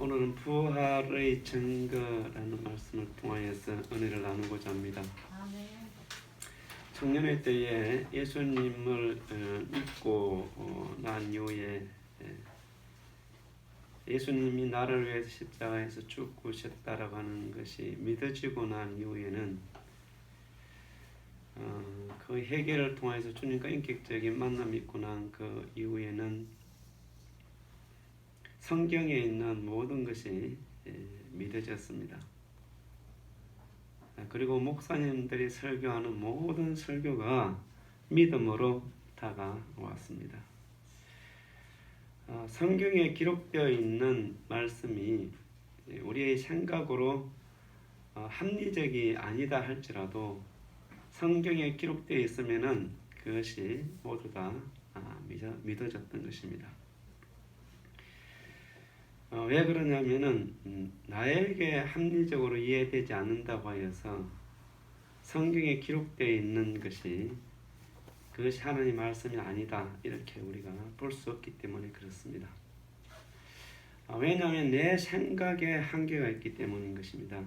오늘은 부활의 증거라는 말씀을 통하여서 은혜를 나누고자 합니다. 아멘. 청년의 때에 예수님을 믿고 난 이후에 예수님이 나를 위해서 십자가에서 죽으셨다라고 하는 것이 믿어지고 난 이후에는 그 회개를 통해서 주님과 인격적인 만남이 있고 난 그 이후에는 성경에 있는 모든 것이 믿어졌습니다. 그리고 목사님들이 설교하는 모든 설교가 믿음으로 다가왔습니다. 성경에 기록되어 있는 말씀이 우리의 생각으로 합리적이 아니다 할지라도 성경에 기록되어 있으면은 그것이 모두 다 믿어졌던 것입니다. 왜 그러냐면은 나에게 합리적으로 이해되지 않는다고 하여서 성경에 기록되어 있는 것이 그것이 하나님의 말씀이 아니다 이렇게 우리가 볼 수 없기 때문에 그렇습니다. 왜냐하면 내 생각에 한계가 있기 때문인 것입니다.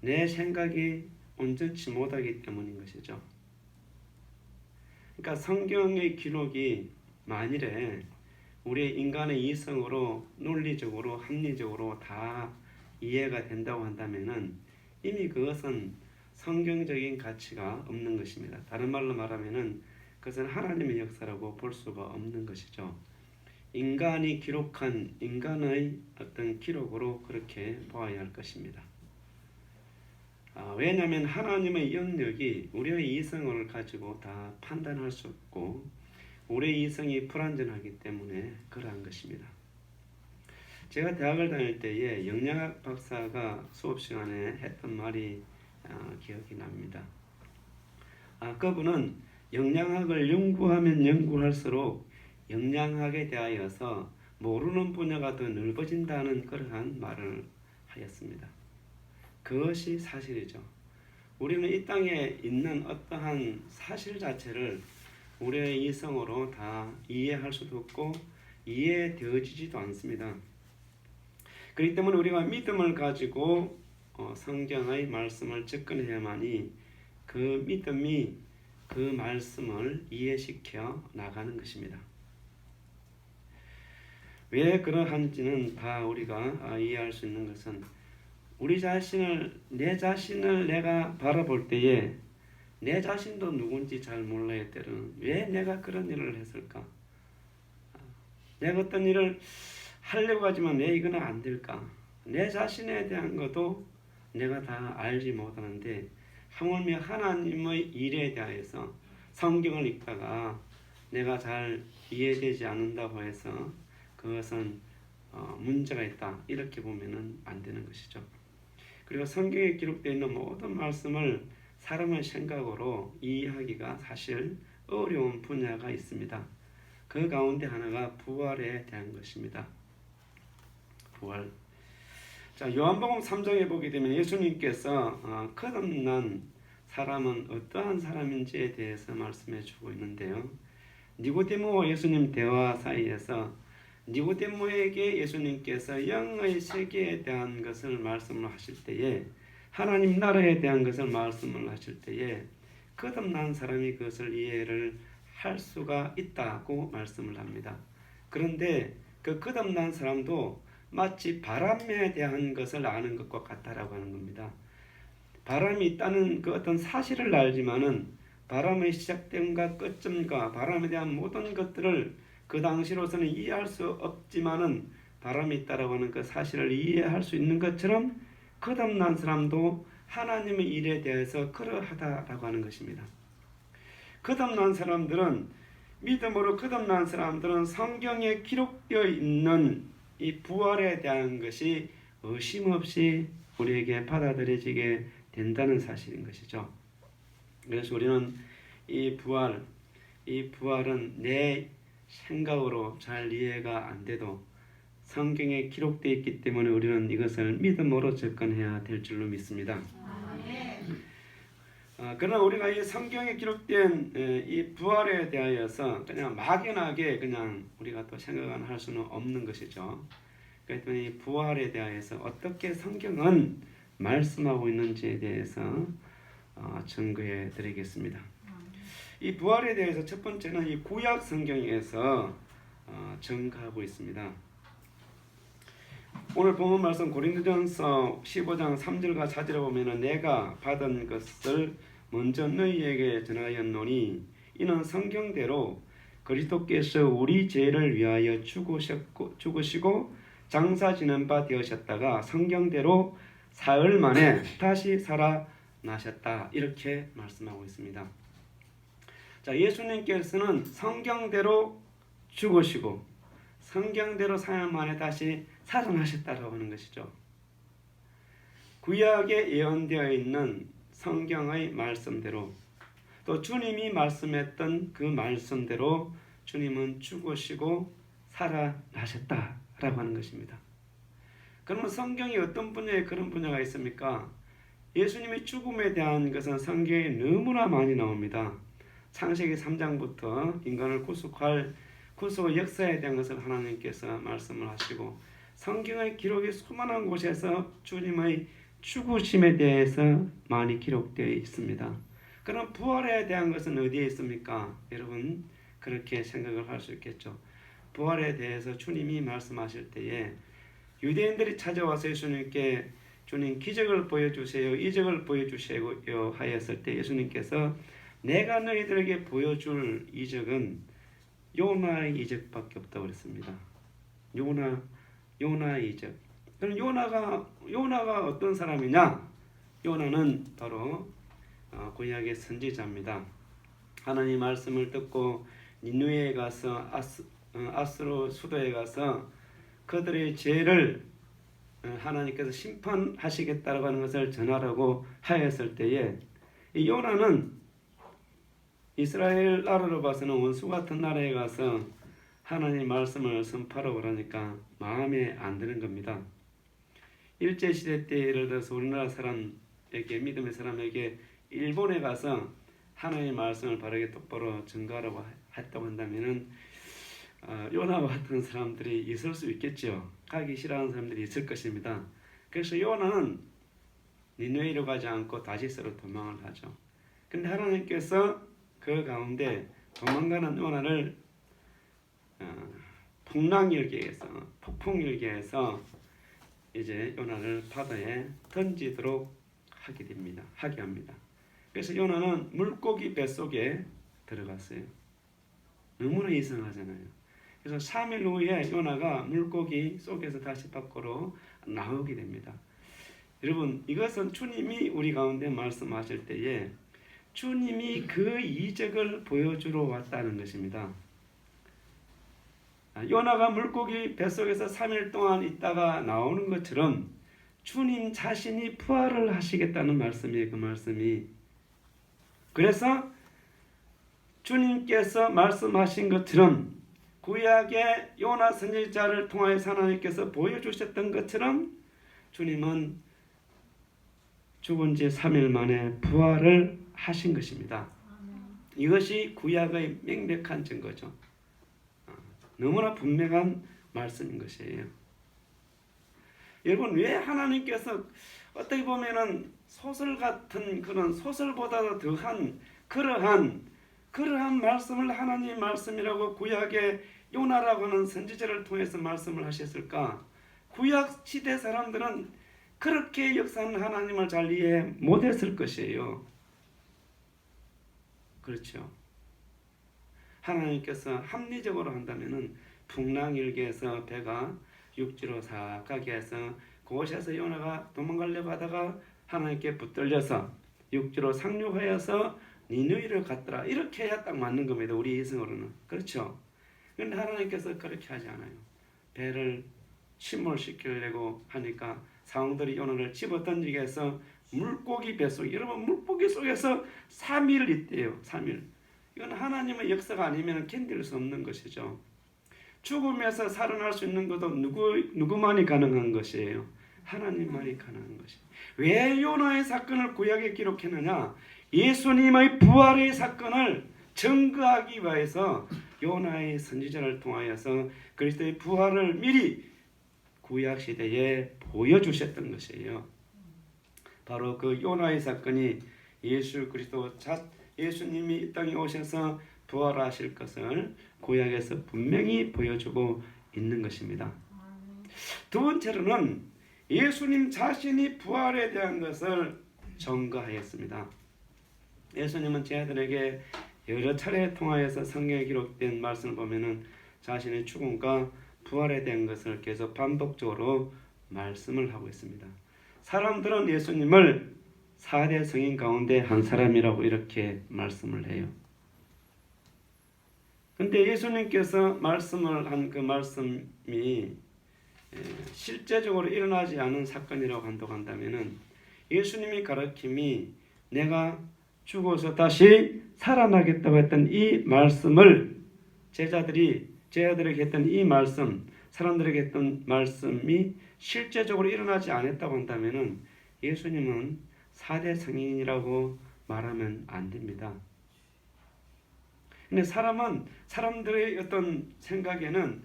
내 생각이 온전치 못하기 때문인 것이죠. 그러니까 성경의 기록이 만일에 우리 인간의 이성으로 논리적으로 합리적으로 다 이해가 된다고 한다면은 이미 그것은 성경적인 가치가 없는 것입니다. 다른 말로 말하면은 그것은 하나님의 역사라고 볼 수가 없는 것이죠. 인간이 기록한 인간의 어떤 기록으로 그렇게 보아야 할 것입니다. 왜냐하면 하나님의 영역이 우리의 이성을 가지고 다 판단할 수 없고 우리의 이성이 불완전하기 때문에 그러한 것입니다. 제가 대학을 다닐 때에 영양학 박사가 수업 시간에 했던 말이 기억이 납니다. 그분은 영양학을 연구하면 연구할수록 영양학에 대하여서 모르는 분야가 더 넓어진다는 그러한 말을 하였습니다. 그것이 사실이죠. 우리는 이 땅에 있는 어떠한 사실 자체를 우리의 이성으로 다 이해할 수도 없고 이해되어지지도 않습니다. 그렇기 때문에 우리가 믿음을 가지고 성경의 말씀을 접근해야만이 그 믿음이 그 말씀을 이해시켜 나가는 것입니다. 왜 그러한지는 다 우리가 이해할 수 있는 것은 우리 자신을 내 자신을 내가 바라볼 때에 내 자신도 누군지 잘 몰라야 때는 왜 내가 그런 일을 했을까? 내가 어떤 일을 하려고 하지만 왜 이거는 안 될까? 내 자신에 대한 것도 내가 다 알지 못하는데 하물며 하나님의 일에 대해서 성경을 읽다가 내가 잘 이해되지 않는다고 해서 그것은 문제가 있다 이렇게 보면은 안 되는 것이죠. 그리고 성경에 기록되어 있는 모든 말씀을 사람의 생각으로 이해하기가 사실 어려운 분야가 있습니다. 그 가운데 하나가 부활에 대한 것입니다. 부활. 자, 요한복음 3장에 보게 되면 예수님께서 거듭난 사람은 어떠한 사람인지에 대해서 말씀해 주고 있는데요. 니고데모와 예수님 대화 사이에서 니고데모에게 예수님께서 영의 세계에 대한 것을 말씀을 하실 때에 하나님 나라에 대한 것을 말씀을 하실 때에 거듭난 사람이 그것을 이해를 할 수가 있다고 말씀을 합니다. 그런데 그 거듭난 사람도 마치 바람에 대한 것을 아는 것과 같다라고 하는 겁니다. 바람이 있다는 그 어떤 사실을 알지만은 바람의 시작점과 끝점과 바람에 대한 모든 것들을 그 당시로서는 이해할 수 없지만은 바람이 있다라고 하는 그 사실을 이해할 수 있는 것처럼 거듭난 사람도 하나님의 일에 대해서 그러하다라고 하는 것입니다. 거듭난 사람들은 믿음으로 거듭난 사람들은 성경에 기록되어 있는 이 부활에 대한 것이 의심 없이 우리에게 받아들여지게 된다는 사실인 것이죠. 그래서 우리는 이 부활은 내 생각으로 잘 이해가 안 돼도 성경에 기록되어 있기 때문에 우리는 이것을 믿음으로 접근해야 될 줄로 믿습니다. 그러나 우리가 이 성경에 기록된 이 부활에 대하여서 그냥 막연하게 그냥 우리가 또 생각을 할 수는 없는 것이죠. 그랬더니 부활에 대하여서 어떻게 성경은 말씀하고 있는지에 대해서 증거해 드리겠습니다. 이 부활에 대해서 첫 번째는 이 구약 성경에서 증거하고 있습니다. 오늘 본문 말씀 고린도전서 15장 3절과 4절에 보면은 내가 받은 것을 먼저 너희에게 전하였노니 이는 성경대로 그리스도께서 우리 죄를 위하여 죽으시고 장사 지는 바 되셨다가 성경대로 사흘 만에 다시 살아나셨다. 이렇게 말씀하고 있습니다. 자, 예수님께서는 성경대로 죽으시고 성경대로 사흘 만에 다시 살아나셨다라고 하는 것이죠. 구약에 예언되어 있는 성경의 말씀대로 또 주님이 말씀했던 그 말씀대로 주님은 죽으시고 살아나셨다라고 하는 것입니다. 그러면 성경이 어떤 분야에 그런 분야가 있습니까? 예수님의 죽음에 대한 것은 성경에 너무나 많이 나옵니다. 창세기 3장부터 인간을 구속할 구속 역사에 대한 것을 하나님께서 말씀을 하시고 성경의 기록이 수많은 곳에서 주님의 죽으심에 대해서 많이 기록되어 있습니다. 그럼 부활에 대한 것은 어디에 있습니까? 여러분 그렇게 생각을 할 수 있겠죠. 부활에 대해서 주님이 말씀하실 때에 유대인들이 찾아와서 예수님께 주님 기적을 보여주세요, 이적을 보여주세요 하였을 때 예수님께서 내가 너희들에게 보여줄 이적은 요나의 이적밖에 없다고 그랬습니다. 요나의 이적. 그럼 요나가 어떤 사람이냐? 요나는 바로 구약의 선지자입니다. 하나님 말씀을 듣고 니느웨에 가서 아수르 수도에 가서 그들의 죄를 하나님께서 심판하시겠다고 하는 것을 전하라고 하였을 때에 이 요나는 이스라엘 나라로 봐서는 원수 같은 나라에 가서 하나님 말씀을 선포하라고 하니까 마음에 안 드는 겁니다. 일제시대 때 예를 들어서 우리나라 사람에게 믿음의 사람에게 일본에 가서 하나님 말씀을 바르게 똑바로 증거하라고 했다고 한다면은 요나와 같은 사람들이 있을 수 있겠죠. 가기 싫어하는 사람들이 있을 것입니다. 그래서 요나는 니느웨로 가지 않고 다시스로 도망을 하죠. 근데 하나님께서 그 가운데 도망가는 요나를 폭풍일기에서 이제 요나를 바다에 던지도록 하게 합니다. 그래서 요나는 물고기 뱃속에 들어갔어요. 너무나 이상하잖아요. 그래서 3일 후에 요나가 물고기 속에서 다시 밖으로 나오게 됩니다. 여러분 이것은 주님이 우리 가운데 말씀하실 때에 주님이 그 이적을 보여주러 왔다는 것입니다. 요나가 물고기 뱃속에서 3일 동안 있다가 나오는 것처럼 주님 자신이 부활을 하시겠다는 말씀이에요. 그 말씀이. 그래서 주님께서 말씀하신 것처럼 구약의 요나 선지자를 통하여서 하나님께서 보여주셨던 것처럼 주님은 죽은 지 3일 만에 부활을 하신 것입니다. 이것이 구약의 명백한 증거죠. 너무나 분명한 말씀인 것이에요. 여러분 왜 하나님께서 어떻게 보면은 소설 같은 그런 소설보다도 더한 그러한 말씀을 하나님 말씀이라고 구약의 요나라고 하는 선지자를 통해서 말씀을 하셨을까? 구약 시대 사람들은 그렇게 역사하는 하나님을 잘 이해 못했을 것이에요. 그렇죠. 하나님께서 합리적으로 한다면은 풍랑일기에서 배가 육지로 싹 가게 해서 그곳에서 요나가 도망가려고 하다가 하나님께 붙들려서 육지로 상륙하여서 니느웨로 갔더라. 이렇게 해야 딱 맞는 겁니다. 우리 이성으로는. 그렇죠. 그런데 하나님께서 그렇게 하지 않아요. 배를 침몰시키려고 하니까 사원들이 요나를 집어던지게 해서 물고기 뱃속, 여러분 물고기 속에서 3일 있대요. 3일. 이건 하나님의 역사가 아니면 견딜 수 없는 것이죠. 죽음에서 살아날 수 있는 것도 누구만이 가능한 것이에요. 하나님만이 가능한 것이에요. 왜 요나의 사건을 구약에 기록했느냐? 예수님의 부활의 사건을 증거하기 위해서 요나의 선지자를 통하여서 그리스도의 부활을 미리 구약 시대에 보여주셨던 것이에요. 바로 그 요나의 사건이 예수 그리스도 예수님이 이 땅에 오셔서 부활하실 것을 구약에서 분명히 보여주고 있는 것입니다. 두 번째로는 예수님 자신이 부활에 대한 것을 증거하였습니다. 예수님은 제자들에게 여러 차례 통하여서 성경에 기록된 말씀을 보면은 자신의 죽음과 부활에 대한 것을 계속 반복적으로 말씀을 하고 있습니다. 사람들은 예수님을 4대 성인 가운데 한 사람이라고 이렇게 말씀을 해요. 근데 예수님께서 말씀을 한 그 말씀이 실제적으로 일어나지 않은 사건이라고 한다면은 예수님이 가르침이 내가 죽어서 다시 살아나겠다고 했던 이 말씀을 제자들에게 했던 이 말씀, 사람들에게 했던 말씀이 실제적으로 일어나지 않았다고 한다면은 예수님은 4대 성인이라고 말하면 안 됩니다. 근데 사람들의 어떤 생각에는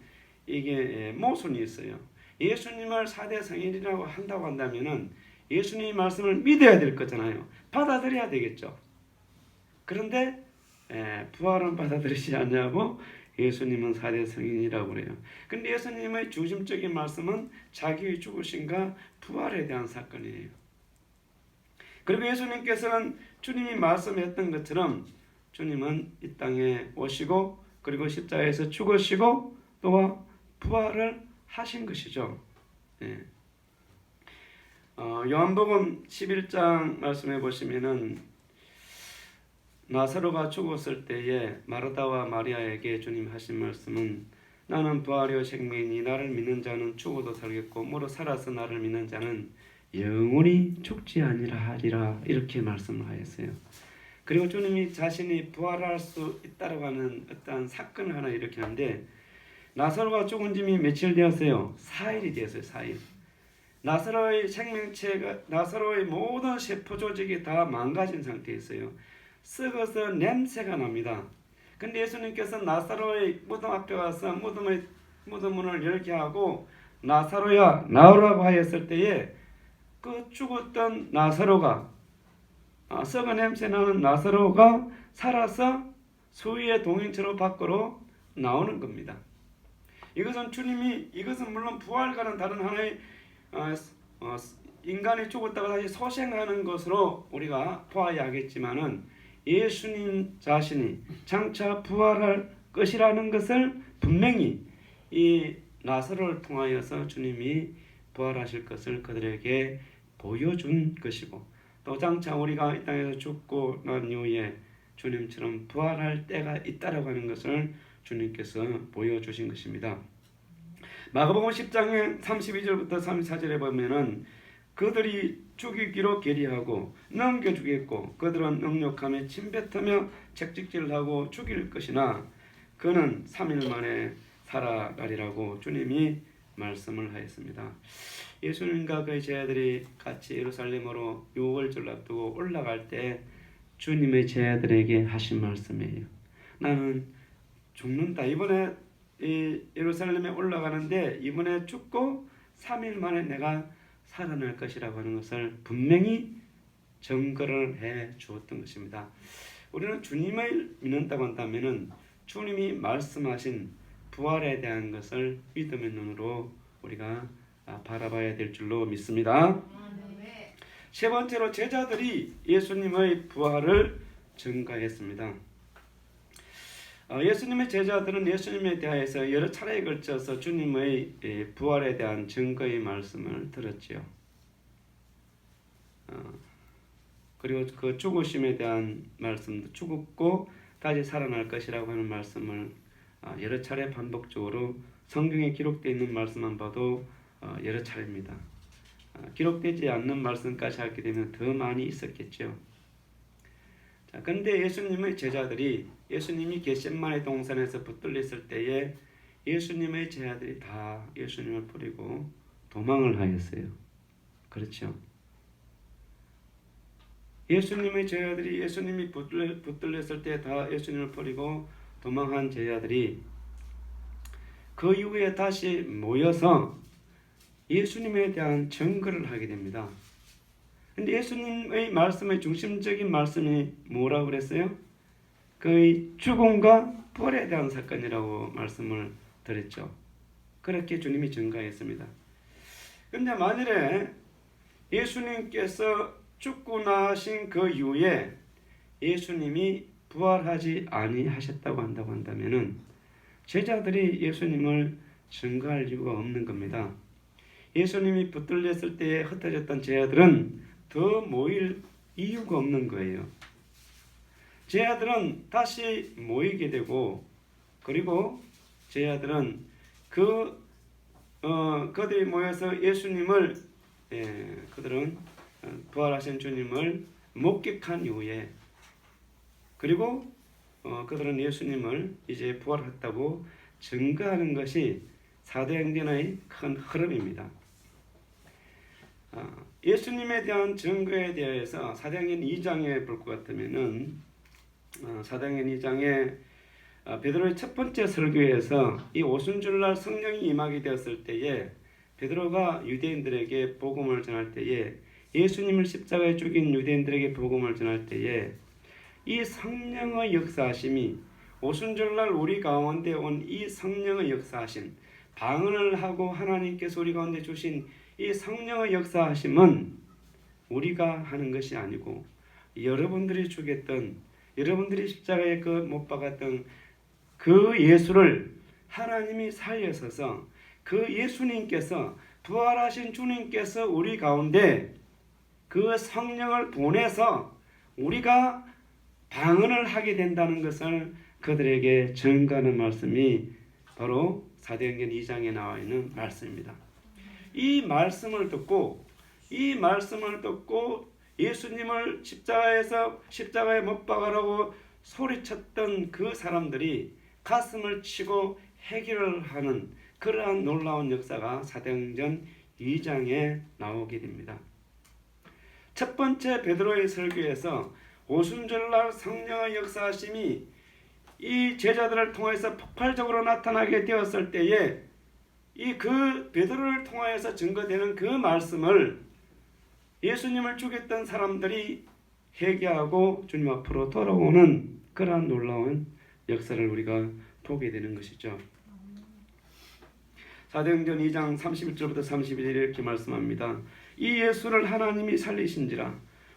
이게 모순이 있어요. 예수님을 4대 성인이라고 한다고 한다면은 예수님의 말씀을 믿어야 될 거잖아요. 받아들여야 되겠죠. 그런데 부활은 받아들이지 않냐고 예수님은 4대 성인이라고 그래요. 근데 예수님의 중심적인 말씀은 자기의 죽으심과 부활에 대한 사건이에요. 그리고 예수님께서는 주님이 말씀했던 것처럼 주님은 이 땅에 오시고 그리고 십자가에서 죽으시고 또 부활을 하신 것이죠. 요한복음 11장 말씀해 보시면은 나사로가 죽었을 때에 마르다와 마리아에게 주님 하신 말씀은 나는 부활이요 생명이니 나를 믿는 자는 죽어도 살겠고 무릇 살아서 나를 믿는 자는 영원히 죽지 아니라 하리라 이렇게 말씀을 하였어요. 그리고 주님이 자신이 부활할 수 있다라고 하는 어떠한 사건을 하나 일으키는데 나사로가 죽은 지 며칠 되었어요? 4일이 되었어요. 4일. 나사로의 생명체가 나사로의 모든 세포 조직이 다 망가진 상태였어요. 썩어서 냄새가 납니다. 근데 예수님께서 나사로의 무덤 앞에 와서 무덤 문을 열게 하고 나사로야 나오라고 하였을 때에 그 죽었던 나사로가 썩은 냄새 나는 나사로가 살아서 수위의 동행처럼 밖으로 나오는 겁니다. 이것은 물론 부활과는 다른 하나의 인간이 죽었다가 다시 소생하는 것으로 우리가 보아야 하겠지만은 예수님 자신이 장차 부활할 것이라는 것을 분명히 이 나사로를 통하여서 주님이 부활하실 것을 그들에게 보여준 것이고 또 장차 우리가 이 땅에서 죽고 난 이후에 주님처럼 부활할 때가 있다라고 하는 것을 주님께서 보여주신 것입니다. 마가복음 10장의 32절부터 34절에 보면은 그들이 죽이기로 결의하고 넘겨주겠고 그들은 능욕하며 침뱉으며 채찍질을 하고 죽일 것이나 그는 3일 만에 살아가리라고 주님이 말씀을 하였습니다. 예수님과 그의 제자들이 같이 예루살렘으로 유월절 앞두고 올라갈 때 주님의 제자들에게 하신 말씀이에요. 나는 죽는다. 이번에 예루살렘에 올라가는데 이번에 죽고 3일 만에 내가 살아날 것이라고 하는 것을 분명히 증거를 해 주었던 것입니다. 우리는 주님을 믿는다고 한다면은 주님이 말씀하신 부활에 대한 것을 믿음의 눈으로 우리가 바라봐야 될 줄로 믿습니다. 세 번째로 제자들이 예수님의 부활을 증거했습니다. 예수님의 제자들은 예수님에 대해서 여러 차례에 걸쳐서 주님의 부활에 대한 증거의 말씀을 들었지요. 그리고 그 죽으심에 대한 말씀도 죽었고 다시 살아날 것이라고 하는 말씀을 여러 차례 반복적으로 성경에 기록되어 있는 말씀만 봐도 여러 차례입니다. 기록되지 않는 말씀까지 하게 되면 더 많이 있었겠죠. 그런데 예수님의 제자들이 예수님이 겟세마네 동산에서 붙들렸을 때에 예수님의 제자들이 다 예수님을 버리고 도망을 하였어요. 그렇죠. 예수님의 제자들이 예수님이 붙들렸을 때 다 예수님을 버리고 도망한 제자들이 그 이후에 다시 모여서 예수님에 대한 증거를 하게 됩니다. 근데 예수님의 말씀의 중심적인 말씀이 뭐라고 그랬어요? 그의 죽음과 부활에 대한 사건이라고 말씀을 드렸죠. 그렇게 주님이 증거했습니다. 근데 만일에 예수님께서 죽고 나신 그 이후에 예수님이 부활하지 아니하셨다고 한다면은 제자들이 예수님을 증거할 이유가 없는 겁니다. 예수님이 붙들렸을 때에 흩어졌던 제자들은 더 모일 이유가 없는 거예요. 제자들은 다시 모이게 되고, 그리고 제자들은 그들이 모여서 예수님을 그들은 부활하신 주님을 목격한 이후에, 그리고 그들은 예수님을 이제 부활했다고 증거하는 것이 사도행전의 큰 흐름입니다. 예수님에 대한 증거에 대해서 사도행전 2장에 볼 것 같으면은 사도행전 2장에 베드로의 첫 번째 설교에서 이 오순절날 성령이 임하게 되었을 때에 베드로가 유대인들에게 복음을 전할 때에, 예수님을 십자가에 죽인 유대인들에게 복음을 전할 때에 이 성령의 역사하심이, 오순절날 우리 가운데 온 이 성령의 역사하심, 방언을 하고 하나님께서 우리 가운데 주신 이 성령의 역사하심은 우리가 하는 것이 아니고 여러분들이 죽였던, 여러분들이 십자가에 못 박았던 그 예수를 하나님이 살려서서 그 예수님께서, 부활하신 주님께서 우리 가운데 그 성령을 보내서 우리가 방언을 하게 된다는 것을 그들에게 증거하는 말씀이 바로 사도행전 2장에 나와 있는 말씀입니다. 이 말씀을 듣고 예수님을 십자가에 못 박으라고 소리쳤던 그 사람들이 가슴을 치고 해결을 하는 그러한 놀라운 역사가 사도행전 2장에 나오게 됩니다. 첫 번째 베드로의 설교에서 오순절날 성령의 역사하심이 이 제자들을 통해서 폭발적으로 나타나게 되었을 때에 이 그 베드로를 통하여서 증거되는 그 말씀을 예수님을 죽였던 사람들이 회개하고 주님 앞으로 돌아오는 그러한 놀라운 역사를 우리가 보게 되는 것이죠. 사도행전 2장 31절부터 31절 이렇게 말씀합니다. 이 예수를 하나님이 살리신지라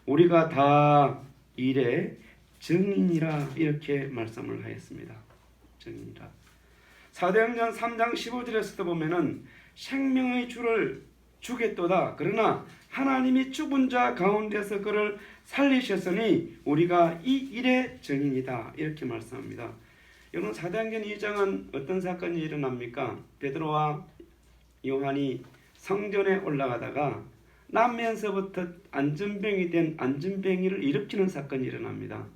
우리가 다 일의 증인이라, 이렇게 말씀을 하였습니다. 증인이라. 사도행전 3장 15절에서도 보면은 생명의 주를 주겠도다. 그러나 하나님이 죽은 자 가운데서 그를 살리셨으니 우리가 이 일의 증인이다. 이렇게 말씀합니다. 여러분, 사도행전 2장은 어떤 사건이 일어납니까? 베드로와 요한이 성전에 올라가다가 남면서부터 안전병이 된 안전병이를 일으키는 사건이 일어납니다.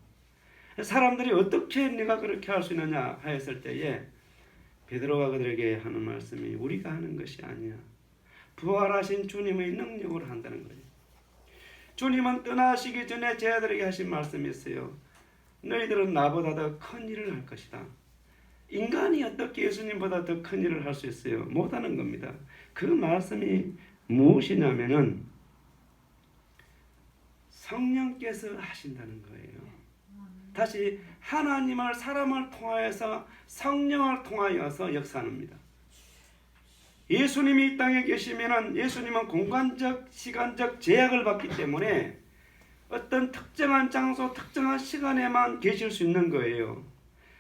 사람들이 어떻게 내가 그렇게 할 수 있느냐 하였을 때에 베드로가 그들에게 하는 말씀이 우리가 하는 것이 아니야. 부활하신 주님의 능력으로 한다는 거예요. 주님은 떠나시기 전에 제자들에게 하신 말씀이 있어요. 너희들은 나보다 더 큰 일을 할 것이다. 인간이 어떻게 예수님보다 더 큰 일을 할 수 있어요? 못하는 겁니다. 그 말씀이 무엇이냐면은 성령께서 하신다는 거예요. 다시 하나님을 사람을 통하여서 성령을 통하여서 역사합니다. 예수님이 이 땅에 계시면은 예수님은 공간적, 시간적 제약을 받기 때문에 어떤 특정한 장소, 특정한 시간에만 계실 수 있는 거예요.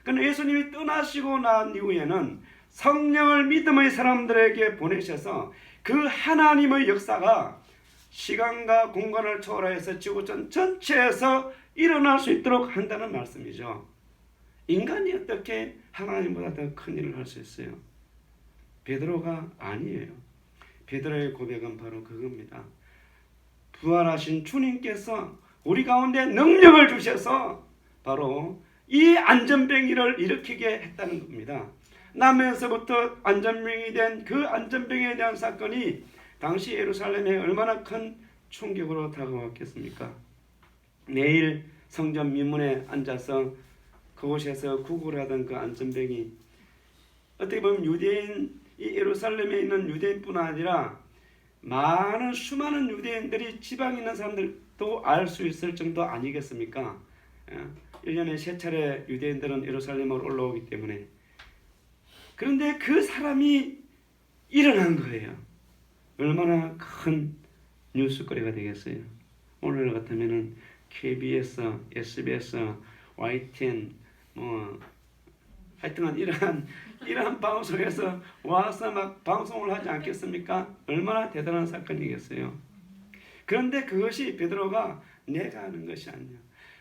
그런데 예수님이 떠나시고 난 이후에는 성령을 믿음의 사람들에게 보내셔서 그 하나님의 역사가 시간과 공간을 초월해서 지구촌 전체에서 일어날 수 있도록 한다는 말씀이죠. 인간이 어떻게 하나님보다 더 큰 일을 할 수 있어요? 베드로가 아니에요. 베드로의 고백은 바로 그겁니다. 부활하신 주님께서 우리 가운데 능력을 주셔서 바로 이 안전병이를 일으키게 했다는 겁니다. 남에서부터 안전병이 된 그 안전병에 대한 사건이 당시 예루살렘에 얼마나 큰 충격으로 다가왔겠습니까? 매일 성전 미문에 앉아서 그곳에서 구걸하던 그 안전병이 어떻게 보면 유대인, 이 예루살렘에 있는 유대인뿐 아니라 많은 수많은 유대인들이 지방에 있는 사람들도 알 수 있을 정도 아니겠습니까? 1년에 3차례 유대인들은 예루살렘으로 올라오기 때문에. 그런데 그 사람이 일어난 거예요. 얼마나 큰 뉴스거리가 되겠어요. 오늘 같으면은 KBS, SBS, YTN 하여튼간 이러한 방송에서 와서 막 방송을 하지 않겠습니까? 얼마나 대단한 사건이겠어요. 그런데 그것이 베드로가 내가 하는 것이 아니야.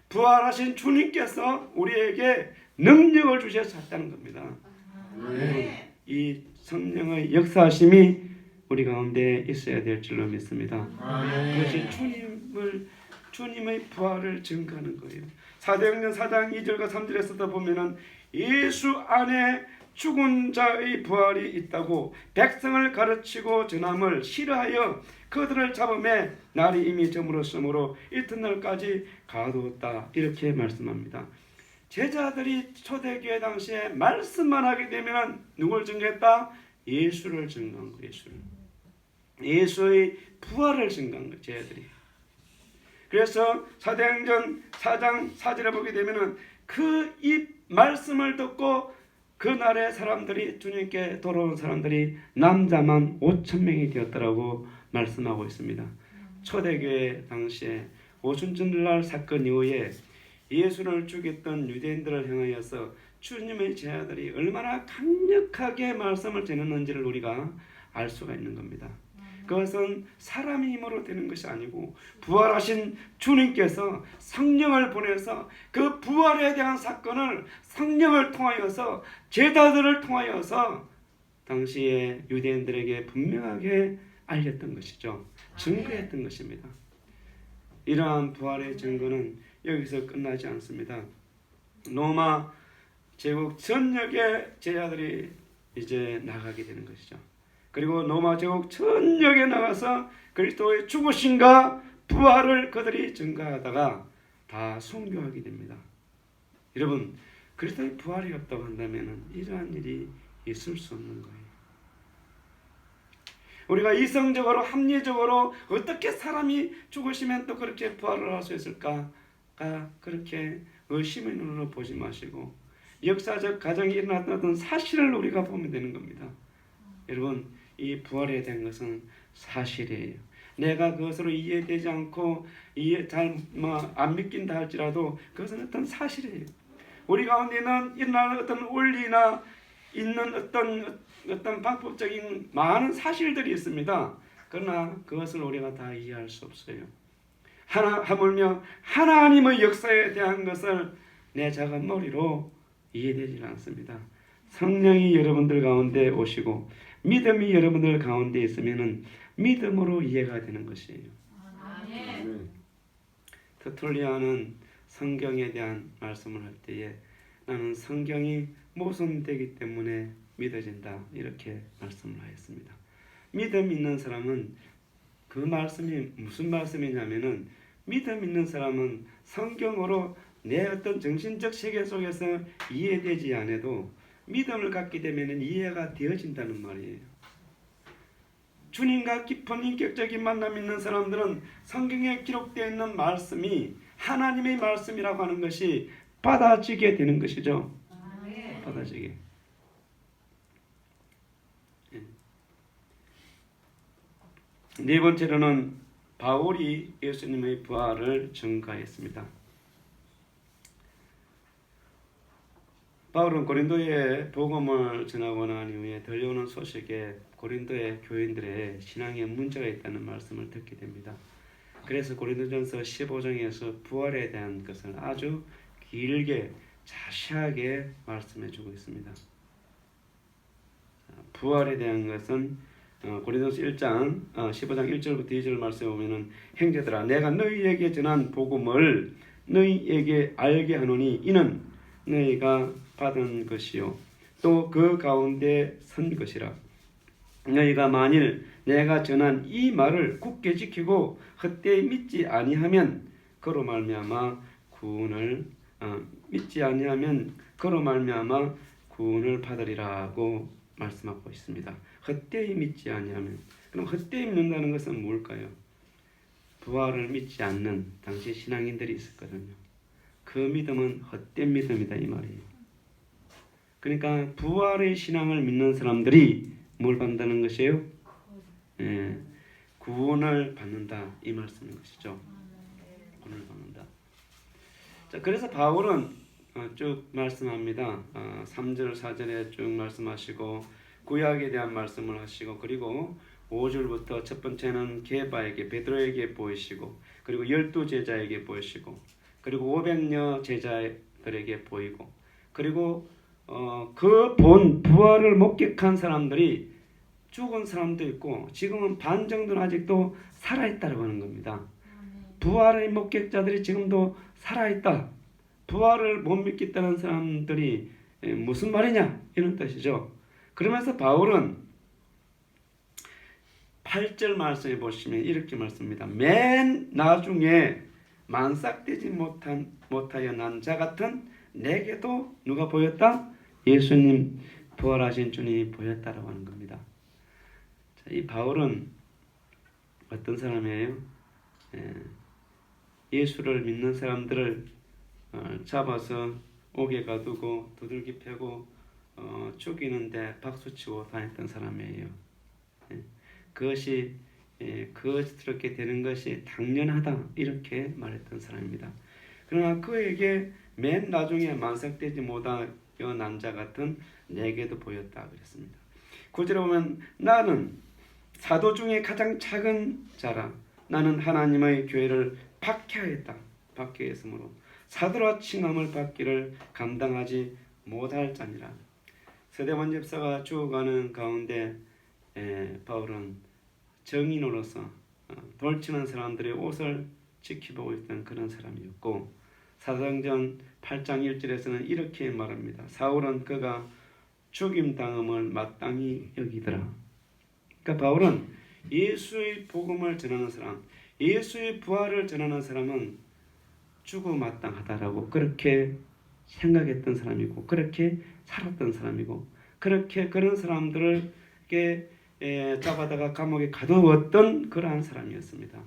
부활하신 주님께서 우리에게 능력을 주셨다는 겁니다. 이 성령의 역사하심이 우리 가운데 있어야 될 줄로 믿습니다. 그것이 주님의 부활을 증거하는 거예요. 사도행전 4장 2절과 3절에서도 보면은 예수 안에 죽은 자의 부활이 있다고 백성을 가르치고 전함을 싫어하여 그들을 잡음에 날이 이미 저물었으므로 이튿날까지 가두었다. 이렇게 말씀합니다. 제자들이 초대교회 당시에 말씀만 하게 되면 누굴 증거했다? 예수를 증거한 거예요. 예수의 부활을 증거한 거예요. 제자들이. 그래서 사도행전 4장 4절에 보게 되면은 그 이 말씀을 듣고 그날의 사람들이 주님께 돌아온 사람들이 남자만 5,000명이 되었다라고 말씀하고 있습니다. 초대교회 당시에 오순절날 사건 이후에 예수를 죽였던 유대인들을 향하여서 주님의 제자들이 얼마나 강력하게 말씀을 전했는지를 우리가 알 수가 있는 겁니다. 그것은 사람의 힘으로 되는 것이 아니고 부활하신 주님께서 성령을 보내서 그 부활에 대한 사건을 성령을 통하여서 제자들을 통하여서 당시에 유대인들에게 분명하게 알렸던 것이죠. 증거했던 것입니다. 이러한 부활의 증거는 여기서 끝나지 않습니다. 로마 제국 전역에 제자들이 이제 나가게 되는 것이죠. 그리고 로마 제국 전역에 나가서 그리스도의 죽으심과 부활을 그들이 증거하다가 다 순교하게 됩니다. 여러분, 그리스도의 부활이 없다고 한다면 이러한 일이 있을 수 없는 거예요. 우리가 이성적으로 합리적으로 어떻게 사람이 죽으시면 또 그렇게 부활을 할 수 있을까가 그렇게 의심의 눈으로 보지 마시고 역사적 가정이 일어났던 사실을 우리가 보면 되는 겁니다. 여러분, 이 부활에 대한 것은 사실이에요. 내가 그것으로 이해되지 않고 안 믿긴다 할지라도 그것은 어떤 사실이에요. 우리 가운데는 일어나는 어떤 원리나 있는 어떤 방법적인 많은 사실들이 있습니다. 그러나 그것을 우리가 다 이해할 수 없어요. 하물며 하나님의 역사에 대한 것을 내 작은 머리로 이해되지 않습니다. 성령이 여러분들 가운데 오시고 믿음이 여러분들 가운데 있으면 믿음으로 이해가 되는 것이에요. 터툴리아는 성경에 대한 말씀을 할 때에 나는 성경이 모순되기 때문에 믿어진다 이렇게 말씀을 하였습니다. 믿음 있는 사람은 그 말씀이 무슨 말씀이냐면은 믿음 있는 사람은 성경으로 내 어떤 정신적 세계 속에서 이해되지 않아도 믿음을 갖게 되면 이해가 되어진다는 말이에요. 주님과 깊은 인격적인 만남 있는 사람들은 성경에 기록되어 있는 말씀이 하나님의 말씀이라고 하는 것이 받아지게 되는 것이죠. 받아지게. 네 번째로는 바울이 예수님의 부활을 증거했습니다. 바울은 고린도에 복음을 전하고 난 이후에 들려오는 소식에 고린도의 교인들의 신앙에 문제가 있다는 말씀을 듣게 됩니다. 그래서 고린도전서 15장에서 부활에 대한 것을 아주 길게 자세하게 말씀해 주고 있습니다. 부활에 대한 것은 고린도서 1장 15장 1절부터 2절 말씀에 보면은 형제들아 내가 너희에게 전한 복음을 너희에게 알게 하노니 이는 너희가 받은 것이요 또 그 가운데 선 것이라. 너희가 만일 내가 전한 이 말을 굳게 지키고 헛되이 믿지 아니하면 그로 말미암아 구원을 받으리라고 말씀하고 있습니다. 헛되이 믿지 아니하면 그럼 헛되이 믿는다는 것은 뭘까요? 부활을 믿지 않는 당시 신앙인들이 있었거든요. 그 믿음은 헛된 믿음이다 이 말이에요. 그러니까 부활의 신앙을 믿는 사람들이 뭘 받는다는 것이에요? 예, 구원을 받는다 이 말씀인 것이죠. 구원을 받는다. 자, 그래서 바울은 쭉 말씀합니다. 3절 4절에 쭉 말씀하시고 구약에 대한 말씀을 하시고 그리고 5절부터 첫 번째는 게바에게 베드로에게 보이시고 그리고 12제자에게 보이시고 그리고 500여 제자들에게 보이고 그리고 그 본 부활을 목격한 사람들이 죽은 사람도 있고 지금은 반 정도는 아직도 살아있다고 하는 겁니다. 부활의 목격자들이 지금도 살아있다. 부활을 못 믿겠다는 사람들이 무슨 말이냐 이런 뜻이죠. 그러면서 바울은 8절 말씀에 보시면 이렇게 말씀합니다. 맨 나중에 만삭되지 못하여 난 자 같은 내게도 누가 보였다? 예수님 부활하신 주님이 보였다라고 하는 겁니다. 자, 이 바울은 어떤 사람이에요? 예수를 믿는 사람들을 잡아서 옥에 가두고 두들기 패고 죽이는데 박수치고 다녔던 사람이에요. 그것이 그렇게 되는 것이 당연하다 이렇게 말했던 사람입니다. 그러나 그에게 맨 나중에 만삭되지 못하여 난 자 같은 내게도 보였다 그랬습니다. 9절에 보면 나는 사도 중에 가장 작은 자라 나는 하나님의 교회를 박해하였다. 박해했으므로 사도라 칭함을 받기를 감당하지 못할 자니라. 서대원 집사가 죽어가는 가운데 바울은 정인으로서 돌치는 사람들의 옷을 지켜보고 있던 그런 사람이었고 사도행전 8장 1절에서는 이렇게 말합니다. 사울은 그가 죽임당함을 마땅히 여기더라. 그러니까 바울은 예수의 복음을 전하는 사람, 예수의 부활을 전하는 사람은 죽어 마땅하다라고 그렇게 생각했던 사람이고 그렇게 살았던 사람이고 그렇게 그런 사람들에게 잡아다가 감옥에 가두었던 그러한 사람이었습니다.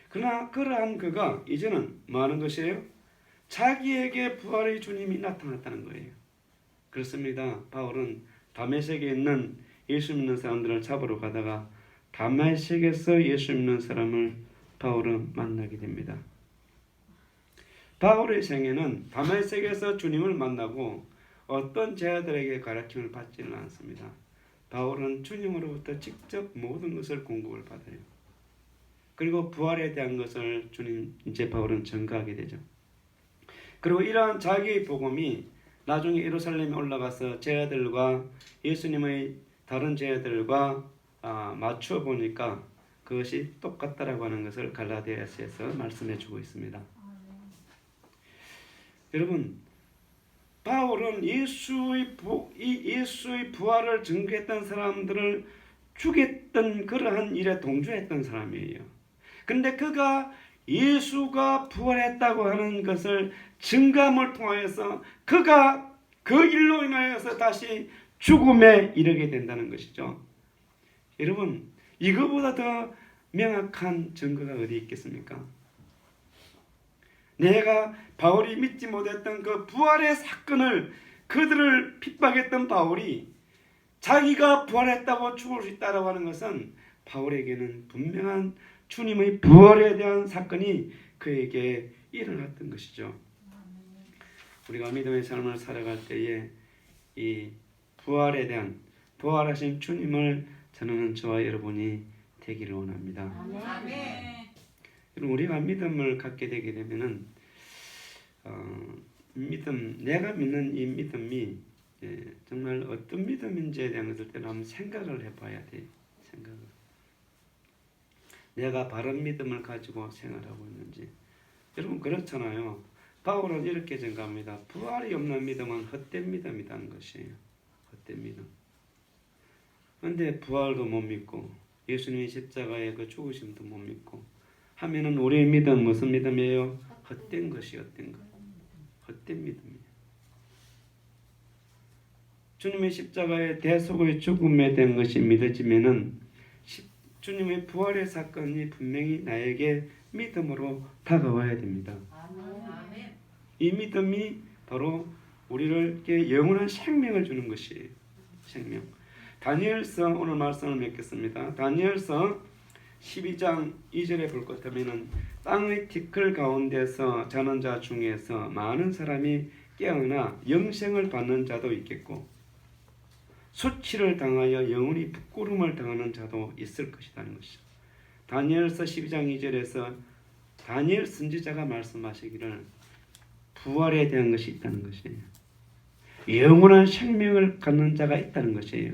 그러나 그러한 그가 이제는 뭐 하는 것이에요? 자기에게 부활의 주님이 나타났다는 거예요. 그렇습니다. 바울은 다메섹에 있는 예수 믿는 사람들을 잡으러 가다가 다메섹에서 예수 믿는 사람을 바울은 만나게 됩니다. 바울의 생애는 다메섹에서 주님을 만나고 어떤 제자들에게 가르침을 받지는 않습니다. 바울은 주님으로부터 직접 모든 것을 공급을 받아요. 그리고 부활에 대한 것을 이제 바울은 전가하게 되죠. 그리고 이러한 자기의 복음이 나중에 예루살렘에 올라가서 제자들과 예수님의 다른 제자들과 맞추어 보니까 그것이 똑같다라고 하는 것을 갈라디아서에서 말씀해 주고 있습니다. 여러분, 바울은 예수의 부활을 증거했던 사람들을 죽였던 그러한 일에 동조했던 사람이에요. 근데 그가 예수가 부활했다고 하는 것을 증감을 통하여서 그가 그 일로 인하여서 다시 죽음에 이르게 된다는 것이죠. 여러분, 이거보다 더 명확한 증거가 어디 있겠습니까? 내가 바울이 믿지 못했던 그 부활의 사건을 그들을 핍박했던 바울이 자기가 부활했다고 죽을 수 있다고 하는 것은 바울에게는 분명한 주님의 부활에 대한 사건이 그에게 일어났던 것이죠. 우리가 믿음의 삶을 살아갈 때에 이 부활에 대한 부활하신 주님을 전하는 저와 여러분이 되기를 원합니다. 아멘. 우리가 믿음을 갖게 되게 되면은 내가 믿는 이 믿음이 정말 어떤 믿음인지에 대한 것을 때로 한번 생각을 해봐야 돼. 생각을. 내가 바른 믿음을 가지고 생활하고 있는지. 여러분 그렇잖아요. 바울은 이렇게 증가합니다. 부활이 없는 믿음은 헛된 믿음이라는 것이에요. 헛된 믿음. 그런데 부활도 못 믿고 예수님의 십자가의 그 죽으심도 못 믿고 하면은 우리의 믿음 무슨 믿음이에요? 헛된 것이 헛된 것. 헛된 믿음이에요. 주님의 십자가의 대속의 죽음에 대한 것이 믿어지면은 주님의 부활의 사건이 분명히 나에게 믿음으로 다가와야 됩니다. 이 믿음이 바로 우리에게 영원한 생명을 주는 것이에요. 생명. 다니엘서 오늘 말씀을 맺겠습니다. 다니엘서 12장 2절에 볼 것 같으면 땅의 티끌 가운데서 자는 자 중에서 많은 사람이 깨어나 영생을 받는 자도 있겠고 수치를 당하여 영원히 부끄러움을 당하는 자도 있을 것이라는 것이죠. 다니엘서 12장 2절에서 다니엘 선지자가 말씀하시기를 부활에 대한 것이 있다는 것이에요. 영원한 생명을 갖는 자가 있다는 것이에요.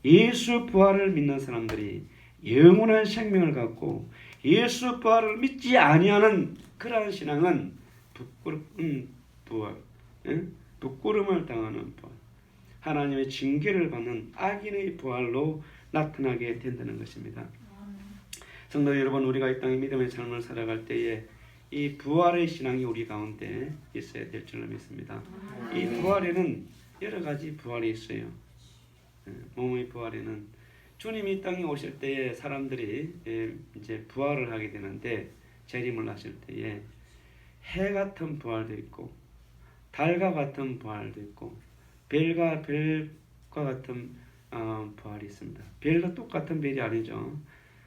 예수 부활을 믿는 사람들이 영원한 생명을 갖고 예수 부활을 믿지 아니하는 그러한 신앙은 부끄러운 부활, 부끄러움을 당하는 부활, 하나님의 징계를 받는 악인의 부활로 나타나게 된다는 것입니다. 성도 여러분, 우리가 이 땅에 믿음의 삶을 살아갈 때에 이 부활의 신앙이 우리 가운데 있어야 될 줄로 믿습니다. 이 부활에는 여러 가지 부활이 있어요. 몸의 부활에는 주님이 이 땅에 오실 때에 사람들이 이제 부활을 하게 되는데, 재림을 하실 때에 해 같은 부활도 있고 달과 같은 부활도 있고 별과 같은 부활이 있습니다. 별도 똑같은 별이 아니죠.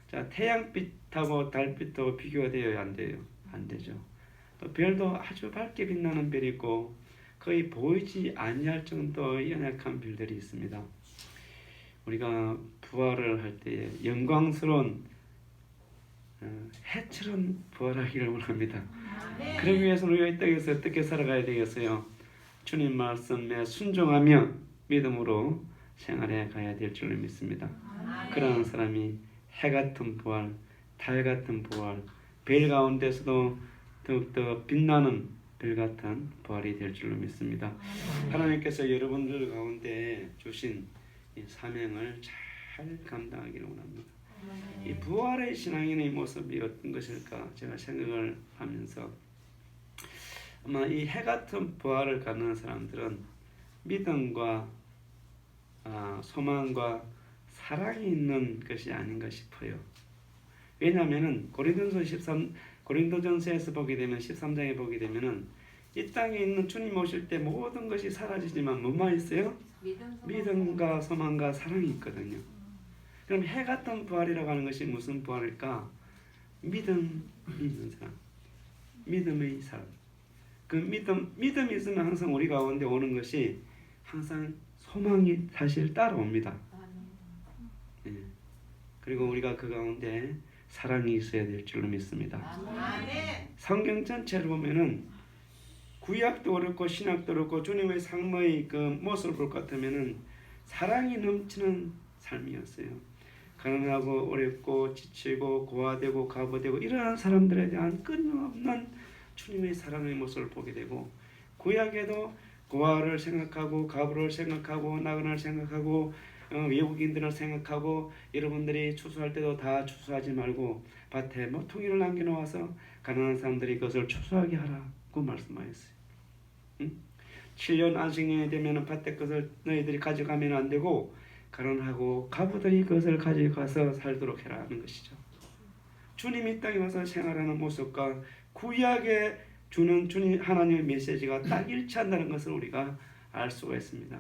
자, 태양빛하고 달빛하고 비교가 되어야 안 돼요. 안 되죠. 또 별도 아주 밝게 빛나는 별이 있고 거의 보이지 아니할 정도의 연약한 별들이 있습니다. 우리가 부활을 할 때에 영광스러운 해처럼 부활하기를 원합니다. 그러기 위해서는 우리가 이 땅에서 어떻게 살아가야 되겠어요? 주님 말씀에 순종하며 믿음으로 생활해 가야 될 줄로 믿습니다. 그러한 사람이 해 같은 부활, 달 같은 부활, 별 가운데서도 더욱더 빛나는 별 같은 부활이 될 줄로 믿습니다. 하나님께서 여러분들 가운데 주신 이 사명을 잘 감당하기를 원합니다. 이 부활의 신앙인의 모습이 어떤 것일까 제가 생각을 하면서, 아마 이 해 같은 부활을 갖는 사람들은 믿음과 소망과 사랑이 있는 것이 아닌가 싶어요. 왜냐하면 고린도전서에서 보게 되면 13장에 보게 되면은 이 땅에 있는 주님 오실 때 모든 것이 사라지지만 뭐만 있어요? 믿음과 소망과 사랑이 있거든요. 그럼 해 같은 부활이라고 하는 것이 무슨 부활일까? 믿음 있는 사람, 믿음의 사람. 그 믿음이 있으면 항상 우리 가운데 오는 것이 항상 소망이 사실 따라옵니다. 예. 그리고 우리가 그 가운데 사랑이 있어야 될 줄로 믿습니다. 성경 전체를 보면은 구약도 그렇고 신약도 그렇고 주님의 삶의 그 모습을 볼 것 같으면은 사랑이 넘치는 삶이었어요. 가난하고 어렵고 지치고 고아되고 가부되고 이러한 사람들에 대한 끊임없는 주님의 사랑의 모습을 보게 되고, 구약에도 고아를 생각하고 가부를 생각하고 나그네를 생각하고 외국인들을 생각하고, 여러분들이 추수할 때도 다 추수하지 말고 밭에 모퉁이를 남겨놓아서 가난한 사람들이 그것을 추수하게 하라고 말씀하셨어요. 7년 안식년이 되면 밭에 것을 너희들이 가져가면 안 되고 가난하고 가부들이 그것을 가져가서 살도록 해라 하는 것이죠. 주님이 땅에 와서 생활하는 모습과 구약에 주는 주님 하나님의 메시지가 딱 일치한다는 것을 우리가 알 수가 있습니다.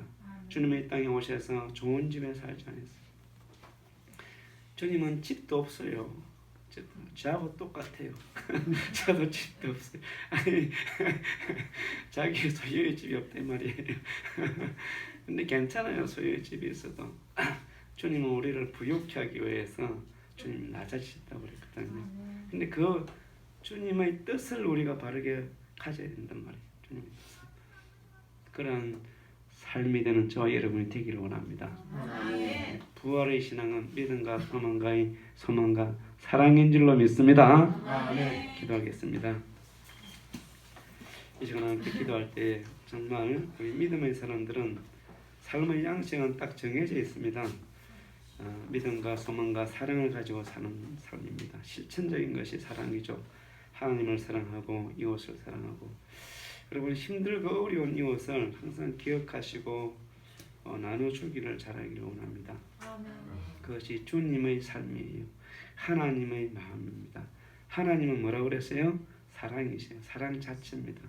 주님의 땅에 오셔서 좋은 집에 살지 않았어요. 주님은 집도 없어요. 저하고 똑같아요. 저도 집도 없어요. 아니, 자기 소유의 집이 없단 말이에요. 근데 괜찮아요. 소유의 집이 있어도. 주님은 우리를 부유케 하기 위해서 주님이 낮아지셨다고 그랬거든요. 근데 그 주님의 뜻을 우리가 바르게 가져야 된단 말이에요. 주님의 뜻을. 그런 삶이 되는 저와 여러분이 되기를 원합니다. 부활의 신앙은 믿음과 소망과 사랑인 줄로 믿습니다. 기도하겠습니다. 이 시간 함께 기도할 때 정말 우리 믿음의 사람들은 삶의 양식은 딱 정해져 있습니다. 믿음과 소망과 사랑을 가지고 사는 삶입니다. 실천적인 것이 사랑이죠. 하나님을 사랑하고 이웃을 사랑하고, 여러분 힘들고 어려운 이웃을 항상 기억하시고 나눠주기를 잘하기를 원합니다. 아멘. 그것이 주님의 삶이에요. 하나님의 마음입니다. 하나님은 뭐라고 그랬어요? 사랑이세요. 사랑 자체입니다.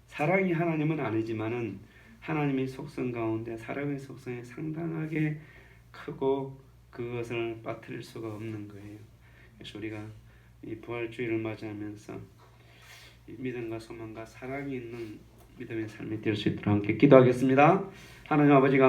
사랑이 하나님은 아니지만은 하나님의 속성 가운데 사랑의 속성이 상당하게 크고 그것을 빠뜨릴 수가 없는 거예요. 그래서 우리가 이 부활주의를 맞이하면서 믿음과 소망과 사랑이 있는 믿음의 삶이 될 수 있도록 함께 기도하겠습니다. 하나님 아버지가